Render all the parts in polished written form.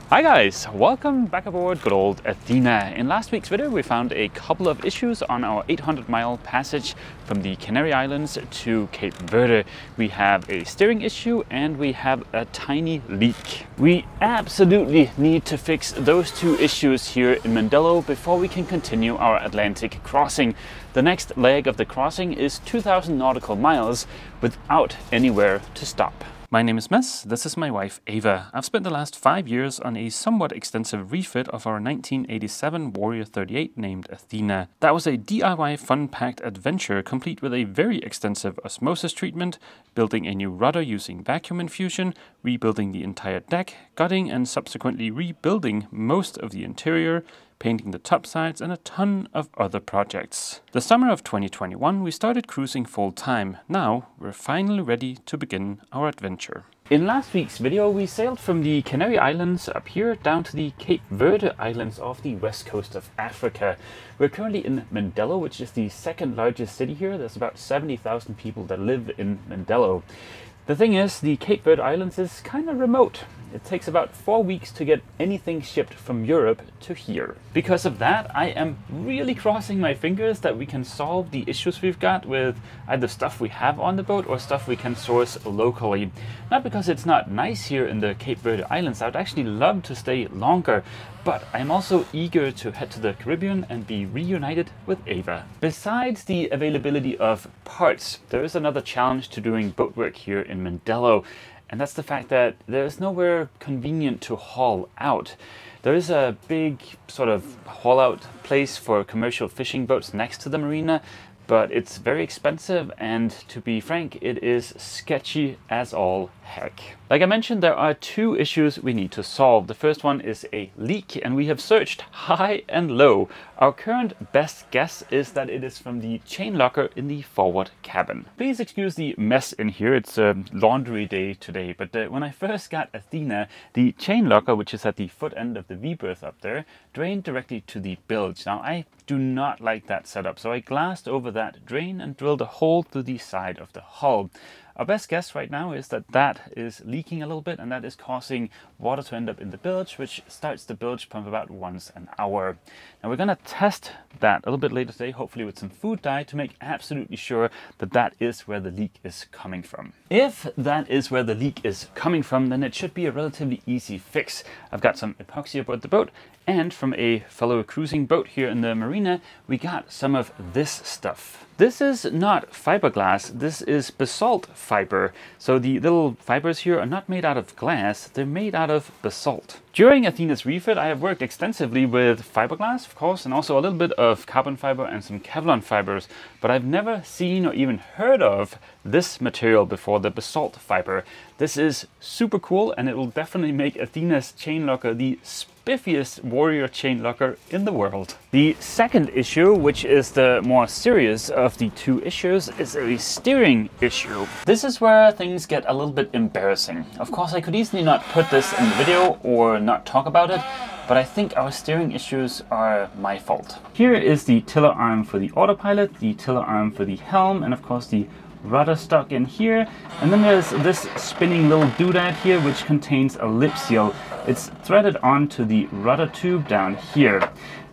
Hi guys, welcome back aboard good old Athena. In last week's video we found a couple of issues on our 800-mile passage from the Canary Islands to Cape Verde. We have a steering issue and we have a tiny leak. We absolutely need to fix those two issues here in Mindelo before we can continue our Atlantic crossing. The next leg of the crossing is 2,000 nautical miles without anywhere to stop. My name is Mess, this is my wife Ava. I've spent the last 5 years on a somewhat extensive refit of our 1987 Warrior 38 named Athena. That was a DIY fun-packed adventure complete with a very extensive osmosis treatment, building a new rudder using vacuum infusion, rebuilding the entire deck, gutting and subsequently rebuilding most of the interior, painting the top sides, and a ton of other projects. The summer of 2021 we started cruising full time. Now we're finally ready to begin our adventure. In last week's video we sailed from the Canary Islands up here down to the Cape Verde Islands off the west coast of Africa. We're currently in Mindelo, which is the second largest city here. There's about 70,000 people that live in Mindelo. The thing is, the Cape Verde Islands is kind of remote. It takes about 4 weeks to get anything shipped from Europe to here. Because of that, I am really crossing my fingers that we can solve the issues we've got with either stuff we have on the boat or stuff we can source locally. Not because it's not nice here in the Cape Verde Islands, I would actually love to stay longer, but I'm also eager to head to the Caribbean and be reunited with Ava. Besides the availability of parts, there is another challenge to doing boat work here in Mindelo. And that's the fact that there's nowhere convenient to haul out. There is a big sort of haul out place for commercial fishing boats next to the marina, but it's very expensive and, to be frank, it is sketchy as all heck. Like I mentioned, there are two issues we need to solve. The first one is a leak, and we have searched high and low. Our current best guess is that it is from the chain locker in the forward cabin. Please excuse the mess in here, it's a laundry day today, but when I first got Athena, the chain locker, which is at the foot end of the V-berth up there, drained directly to the bilge. Now I do not like that setup, so I glassed over that drain and drilled a hole through the side of the hull. Our best guess right now is that that is leaking a little bit, and that is causing water to end up in the bilge, which starts the bilge pump about once an hour. Now we're going to test that a little bit later today, hopefully with some food dye, to make absolutely sure that that is where the leak is coming from. If that is where the leak is coming from, then it should be a relatively easy fix. I've got some epoxy aboard the boat, and from a fellow cruising boat here in the marina, we got some of this stuff. This is not fiberglass, this is basalt fiber. So the little fibers here are not made out of glass, they're made out of basalt. During Athena's refit, I have worked extensively with fiberglass, of course, and also a little bit of carbon fiber and some Kevlar fibers, but I've never seen or even heard of this material before, the basalt fiber. This is super cool, and it will definitely make Athena's chain locker the spiffiest Warrior chain locker in the world. The second issue, which is the more serious of the two issues, is a steering issue. This is where things get a little bit embarrassing. Of course, I could easily not put this in the video or not talk about it, but I think our steering issues are my fault. Here is the tiller arm for the autopilot, the tiller arm for the helm, and of course the rudder stock in here, and then there's this spinning little doodad here which contains a lip seal. It's threaded onto the rudder tube down here.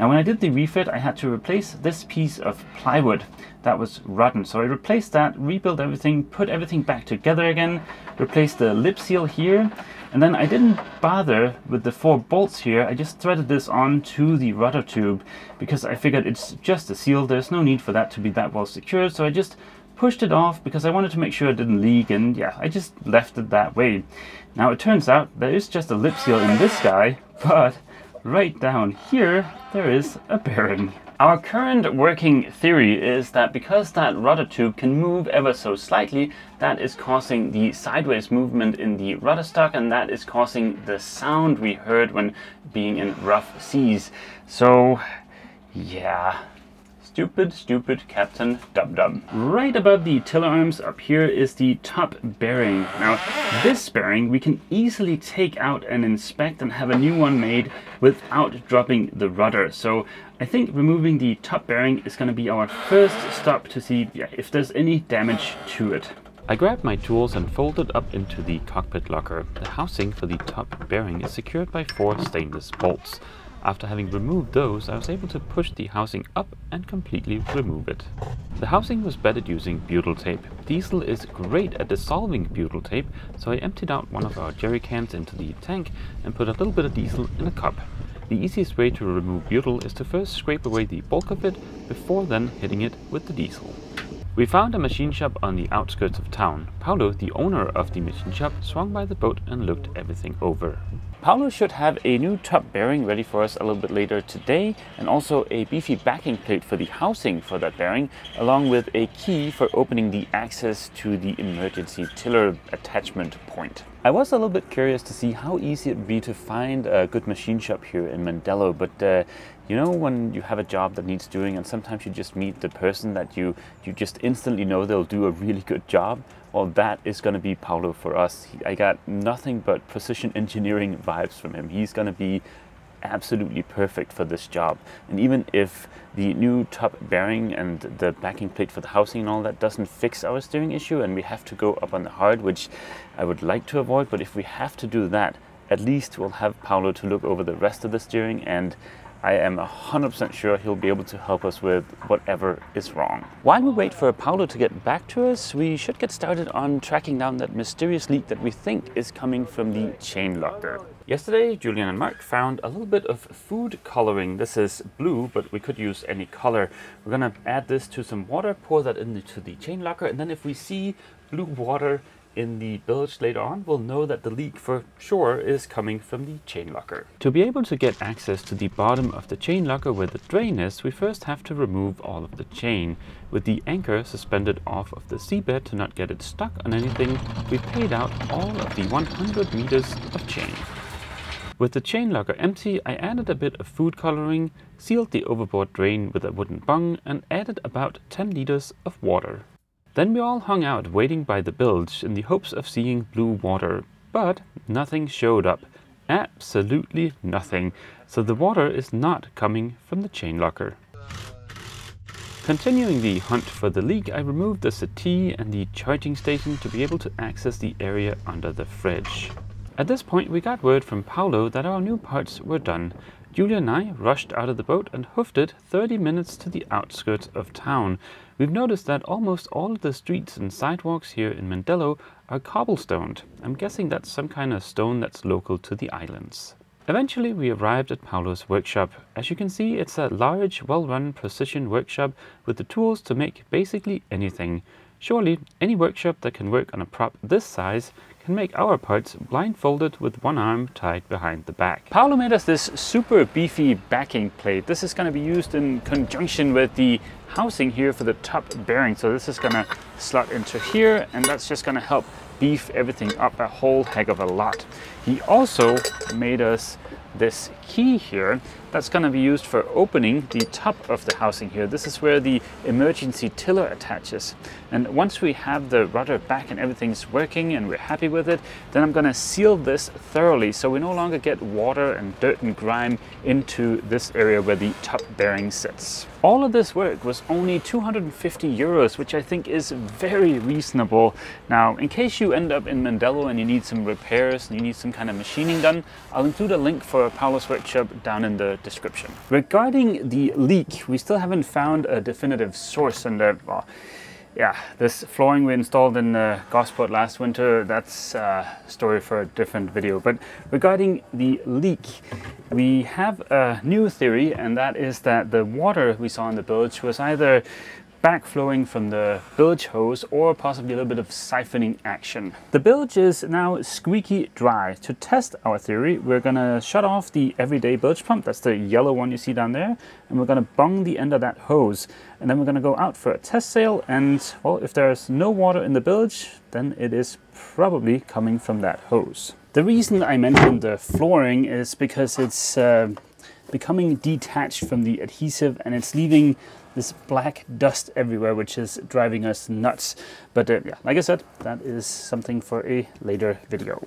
Now when I did the refit, I had to replace this piece of plywood that was rotten, so I replaced that, rebuilt everything, put everything back together again, replaced the lip seal here, and then I didn't bother with the 4 bolts here. I just threaded this onto the rudder tube because I figured it's just a seal, there's no need for that to be that well secured, so I just pushed it off because I wanted to make sure it didn't leak, and yeah, I just left it that way. Now it turns out there is just a lip seal in this guy, but right down here there is a bearing. Our current working theory is that because that rudder tube can move ever so slightly, that is causing the sideways movement in the rudder stock, and that is causing the sound we heard when being in rough seas. So yeah, stupid Captain Dum-Dum. Right above the tiller arms up here is the top bearing. Now this bearing we can easily take out and inspect and have a new one made without dropping the rudder. So I think removing the top bearing is going to be our first stop to see if there's any damage to it. I grabbed my tools and folded up into the cockpit locker. The housing for the top bearing is secured by 4 stainless bolts. After having removed those, I was able to push the housing up and completely remove it. The housing was bedded using butyl tape. Diesel is great at dissolving butyl tape, so I emptied out one of our jerry cans into the tank and put a little bit of diesel in a cup. The easiest way to remove butyl is to first scrape away the bulk of it before then hitting it with the diesel. We found a machine shop on the outskirts of town. Paulo, the owner of the machine shop, swung by the boat and looked everything over. Paulo should have a new top bearing ready for us a little bit later today, and also a beefy backing plate for the housing for that bearing, along with a key for opening the access to the emergency tiller attachment point. I was a little bit curious to see how easy it would be to find a good machine shop here in Mendello, but you know when you have a job that needs doing and sometimes you just meet the person that you just instantly know they'll do a really good job? Well, that is going to be Paulo for us. I got nothing but precision engineering vibes from him. He's going to be absolutely perfect for this job. And even if the new top bearing and the backing plate for the housing and all that doesn't fix our steering issue and we have to go up on the hard, which I would like to avoid, but if we have to do that, at least we'll have Paulo to look over the rest of the steering, and I am 100% sure he'll be able to help us with whatever is wrong. While we wait for Paulo to get back to us, we should get started on tracking down that mysterious leak that we think is coming from the chain locker. Yesterday, Julian and Mark found a little bit of food coloring. This is blue, but we could use any color. We're gonna add this to some water, pour that into the chain locker, and then if we see blue water in the bilge later on, we'll know that the leak for sure is coming from the chain locker. To be able to get access to the bottom of the chain locker where the drain is, we first have to remove all of the chain. With the anchor suspended off of the seabed to not get it stuck on anything, we paid out all of the 100 meters of chain. With the chain locker empty, I added a bit of food coloring, sealed the overboard drain with a wooden bung, and added about 10 liters of water. Then we all hung out waiting by the bilge in the hopes of seeing blue water, but nothing showed up. Absolutely nothing. So the water is not coming from the chain locker. Continuing the hunt for the leak, I removed the settee and the charging station to be able to access the area under the fridge. At this point we got word from Paulo that our new parts were done. Julia and I rushed out of the boat and hoofed it 30 minutes to the outskirts of town. We've noticed that almost all of the streets and sidewalks here in Mendello are cobblestoned. I'm guessing that's some kind of stone that's local to the islands. Eventually we arrived at Paulo's workshop. As you can see, it's a large, well-run precision workshop with the tools to make basically anything. Surely any workshop that can work on a prop this size can make our parts blindfolded with one arm tied behind the back. Paulo made us this super beefy backing plate. This is going to be used in conjunction with the housing here for the top bearing. So this is going to slot into here, and that's just going to help beef everything up a whole heck of a lot. He also made us this key here that's going to be used for opening the top of the housing here. This is where the emergency tiller attaches, and once we have the rudder back and everything's working and we're happy with it, then I'm going to seal this thoroughly so we no longer get water and dirt and grime into this area where the top bearing sits. All of this work was only 250 euros, which I think is very reasonable. Now, in case you end up in Mendello and you need some repairs and you need some kind of machining done, I'll include a link for Paulo's workshop down in the description. Regarding the leak, we still haven't found a definitive source, and well, yeah, this flooring we installed in Gosport last winter, that's a story for a different video. But regarding the leak, we have a new theory, and that is that the water we saw in the bilge was either backflowing from the bilge hose or possibly a little bit of siphoning action. The bilge is now squeaky dry. To test our theory, we're gonna shut off the everyday bilge pump, that's the yellow one you see down there, and we're gonna bung the end of that hose, and then we're gonna go out for a test sail, and well, if there's no water in the bilge, then it is probably coming from that hose. The reason I mentioned the flooring is because it's becoming detached from the adhesive, and it's leaving this black dust everywhere, which is driving us nuts. But yeah, like I said, that is something for a later video.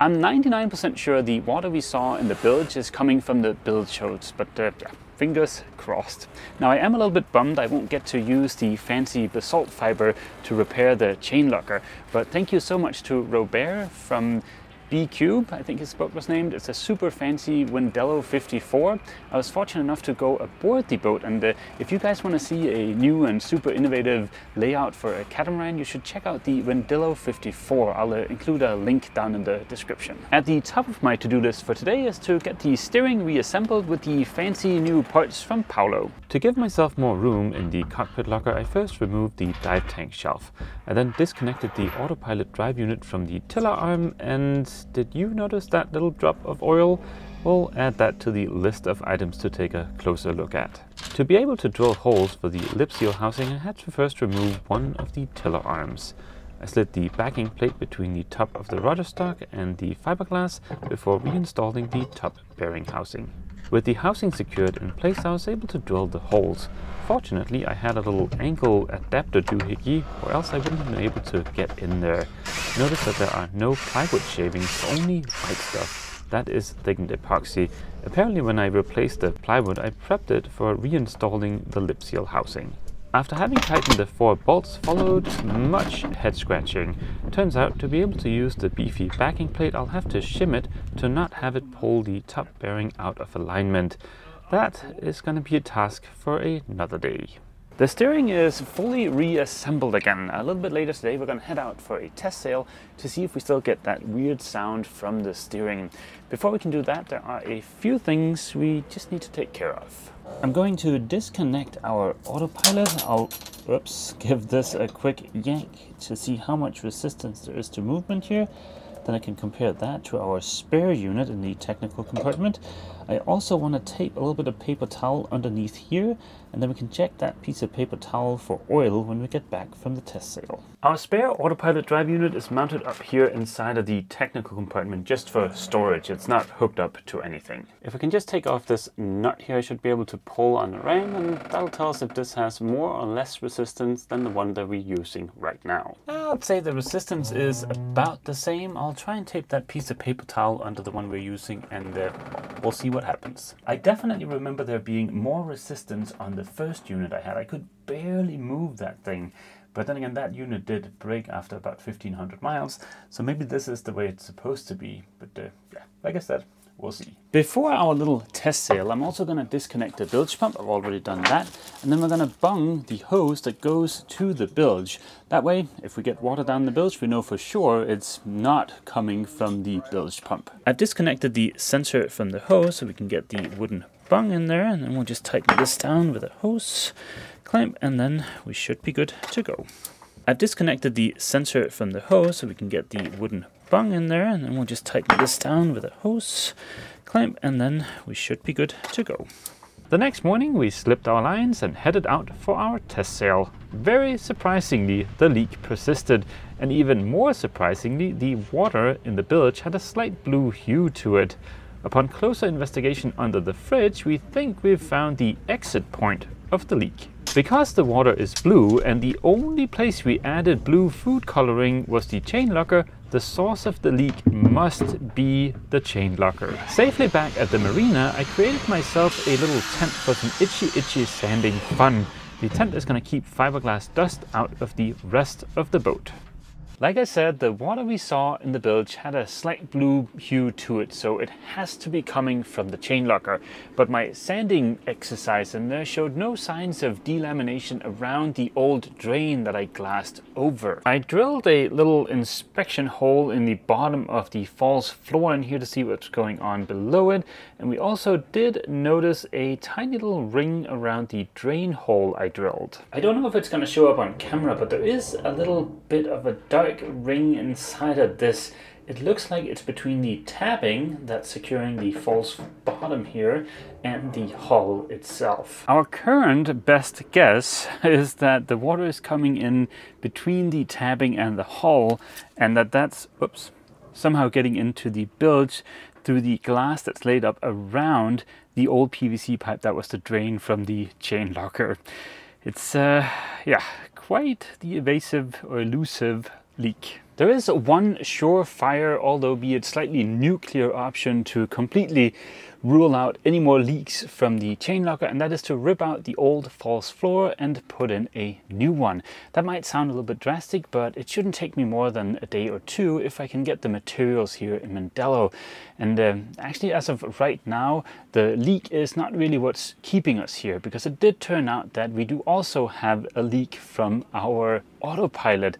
I'm 99% sure the water we saw in the bilge is coming from the bilge hose, but yeah, fingers crossed. Now I am a little bit bummed I won't get to use the fancy basalt fiber to repair the chain locker, but thank you so much to Robert from B-Cube, I think his boat was named. It's a super fancy Wendello 54. I was fortunate enough to go aboard the boat, and if you guys want to see a new and super innovative layout for a catamaran, you should check out the Wendello 54. I'll include a link down in the description. At the top of my to-do list for today is to get the steering reassembled with the fancy new parts from Paulo. To give myself more room in the cockpit locker, I first removed the dive tank shelf. I then disconnected the autopilot drive unit from the tiller arm, and did you notice that little drop of oil? We'll add that to the list of items to take a closer look at. To be able to drill holes for the lip seal housing, I had to first remove one of the tiller arms. I slid the backing plate between the top of the rudder stock and the fiberglass before reinstalling the top bearing housing. With the housing secured in place, I was able to drill the holes. Fortunately, I had a little ankle adapter doohickey, or else I wouldn't have been able to get in there. Notice that there are no plywood shavings, only white stuff. That is thickened epoxy. Apparently when I replaced the plywood, I prepped it for reinstalling the lip seal housing. After having tightened the 4 bolts followed much head scratching. Turns out to be able to use the beefy backing plate, I'll have to shim it to not have it pull the top bearing out of alignment. That is going to be a task for another day. The steering is fully reassembled again. A little bit later today we're going to head out for a test sail to see if we still get that weird sound from the steering. Before we can do that, there are a few things we just need to take care of. I'm going to disconnect our autopilot. I'll give this a quick yank to see how much resistance there is to movement here. Then I can compare that to our spare unit in the technical compartment. I also want to tape a little bit of paper towel underneath here, and then we can check that piece of paper towel for oil when we get back from the test sail. Our spare autopilot drive unit is mounted up here inside of the technical compartment just for storage. It's not hooked up to anything. If I can just take off this nut here, I should be able to pull on the ram, and that'll tell us if this has more or less resistance than the one that we're using right now. I'd say the resistance is about the same. I'll try and tape that piece of paper towel under the one we're using, and we'll see what happens. I definitely remember there being more resistance on the first unit I had. I could barely move that thing, but then again that unit did break after about 1500 miles, so maybe this is the way it's supposed to be, but yeah, like I said, we'll see. Before our little test sail, I'm also going to disconnect the bilge pump. I've already done that. And then we're going to bung the hose that goes to the bilge. That way, if we get water down the bilge, we know for sure it's not coming from the bilge pump. I've disconnected the sensor from the hose so we can get the wooden bung in there. And then we'll just tighten this down with a hose clamp, and then we should be good to go. I've disconnected the sensor from the hose so we can get the wooden bung in there, and then we'll just tighten this down with a hose clamp, and then we should be good to go. The next morning we slipped our lines and headed out for our test sail. Very surprisingly, the leak persisted, and even more surprisingly, the water in the bilge had a slight blue hue to it. Upon closer investigation under the fridge, we think we've found the exit point of the leak. Because the water is blue and the only place we added blue food coloring was the chain locker, the source of the leak must be the chain locker. Safely back at the marina, I created myself a little tent for some itchy sanding fun. The tent is going to keep fiberglass dust out of the rest of the boat. Like I said, the water we saw in the bilge had a slight blue hue to it, so it has to be coming from the chain locker. But my sanding exercise in there showed no signs of delamination around the old drain that I glassed over. I drilled a little inspection hole in the bottom of the false floor in here to see what's going on below it, and we also did notice a tiny little ring around the drain hole I drilled. I don't know if it's going to show up on camera, but there is a little bit of a dark ring inside of this. It looks like it's between the tabbing that's securing the false bottom here and the hull itself. Our current best guess is that the water is coming in between the tabbing and the hull, and that's somehow getting into the bilge through the glass that's laid up around the old PVC pipe that was the drain from the chain locker. It's yeah, quite the evasive or elusive leak. There is one surefire, although be it slightly nuclear option to completely rule out any more leaks from the chain locker, and that is to rip out the old false floor and put in a new one. That might sound a little bit drastic, but it shouldn't take me more than a day or two if I can get the materials here in Mandello. And actually, as of right now, the leak is not really what's keeping us here, because it did turn out that we do also have a leak from our autopilot,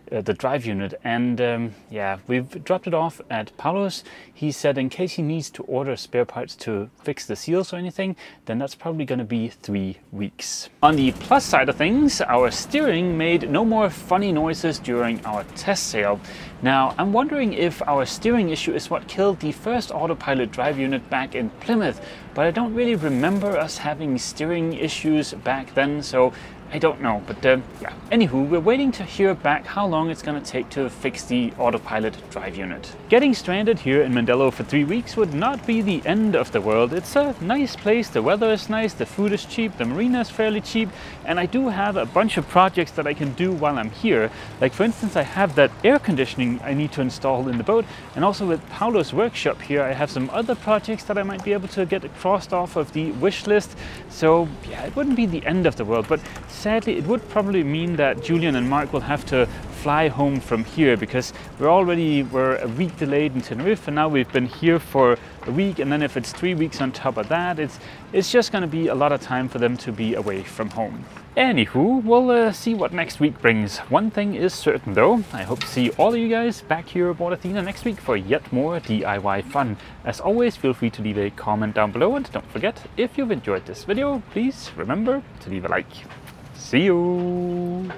the drive unit, and yeah, we've dropped it off at Paolo's. He said in case he needs to order spare parts to fix the seals or anything, then that's probably going to be 3 weeks. On the plus side of things, our steering made no more funny noises during our test sail. Now, I'm wondering if our steering issue is what killed the first autopilot drive unit back in Plymouth, but I don't really remember us having steering issues back then, so I don't know. But yeah, anywho, we're waiting to hear back how long it's going to take to fix the autopilot drive unit. Getting stranded here in Mandello for 3 weeks would not be the end of the world. It's a nice place, the weather is nice, the food is cheap, the marina is fairly cheap, and I do have a bunch of projects that I can do while I'm here. Like for instance, I have that air conditioning I need to install in the boat, and also with Paolo's workshop here I have some other projects that I might be able to get crossed off of the wish list. So yeah, it wouldn't be the end of the world, but sadly it would probably mean that Julian and Mark will have to fly home from here, because we're a week delayed in Tenerife, and now we've been here for a week, and then if it's 3 weeks on top of that, it's just going to be a lot of time for them to be away from home. Anywho, we'll see what next week brings. One thing is certain though, I hope to see all of you guys back here aboard Athena next week for yet more DIY fun. As always, feel free to leave a comment down below, and don't forget, if you've enjoyed this video, please remember to leave a like. See you!